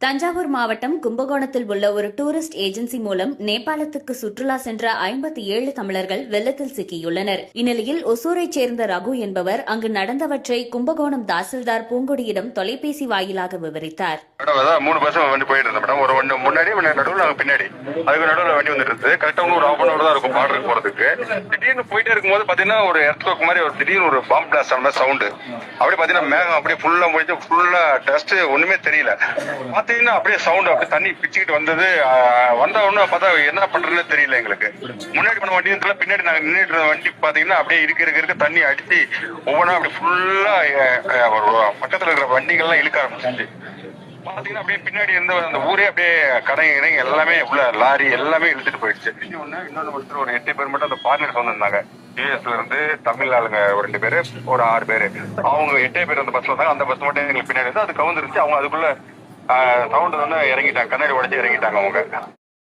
தஞ்சாவூர் மாவட்டம் கும்பகோணத்தில் உள்ள ஒரு டூரிஸ்ட் ஏஜென்சி மூலம் நேபாளத்துக்கு சுற்றுலா சென்ற 57 தமிழர்கள் வெள்ளத்தில் சிக்கியுள்ளனர். இந்நிலையில் ஒசூரைச் சேர்ந்த ரகு என்பவர் அங்கு நடந்தவற்றை கும்பகோணம் தாசில்தார் பூங்கொடியிடம் தொலைபேசி வாயிலாக விவரித்தார். 3 பஸ் வண்டி போயிட்டு இருந்தேன் மேடம். ஒரு முன்னாடி நடுவில் பின்னாடி அதுக்கு நடுவில் வண்டி வந்துட்டு இருந்தது. கரெக்டா ஒரு ஹாஃப் அன் அவர் தான் இருக்கும் பார்டருக்கு போறதுக்கு. திடீர்னு போயிட்டே இருக்கும்போது பாத்தீங்கன்னா ஒரு எர்த்குவேக் மாதிரி ஒரு திடீர்னு ஒரு பாம்பு பிளாஸ்ட் ஆன சவுண்ட். அப்படியே பாத்தீங்கன்னா மேகம் அப்படியே ஃபுல்லா முடிஞ்சு ஃபுல்லா டஸ்ட் ஒண்ணுமே தெரியல. பாத்தீங்கன்னா அப்படியே சவுண்ட் அப்படியே தண்ணி பிச்சுக்கிட்டு வந்தது. வந்த உடனே பார்த்தா என்ன பண்றதுன்னு தெரியல எங்களுக்கு. முன்னாடி பண்ண வண்டி இருக்குல்ல, பின்னாடி நாங்க நின்றுட்டு இருந்த வண்டி பாத்தீங்கன்னா அப்படியே இருக்க தண்ணி அடிச்சு ஒவ்வொன்றா அப்படி ஃபுல்லா பக்கத்துல இருக்கிற வண்டிகள்லாம் இழுக்க ஆரம்பிச்சிச்சு. பாத்தீங்கன்னா அப்படியே பின்னாடி இருந்த அந்த ஊரே அப்படியே கடை எல்லாமே உள்ள லாரி எல்லாமே இழுத்துட்டு போயிடுச்சு. இன்னொன்னு ஒருத்தர் ஒரு 8 பேர் மட்டும் அந்த ஃபாரினர்ஸ் வந்திருந்தாங்க. யூஎஸ்ல இருந்து தமிழ் ஆளுங்க ஒரு 2 பேரு, ஒரு 6 பேரு. அவங்க 8 பேர் அந்த பஸ்ல வந்தாங்க. அந்த பஸ் மட்டும் எங்களுக்கு பின்னாடி இருந்து அது கவுந்துருச்சு. அவங்க அதுக்குள்ள சவுண்ட் வந்து இறங்கிட்டாங்க, கண்ணாடி உடைச்சு இறங்கிட்டாங்க அவங்க.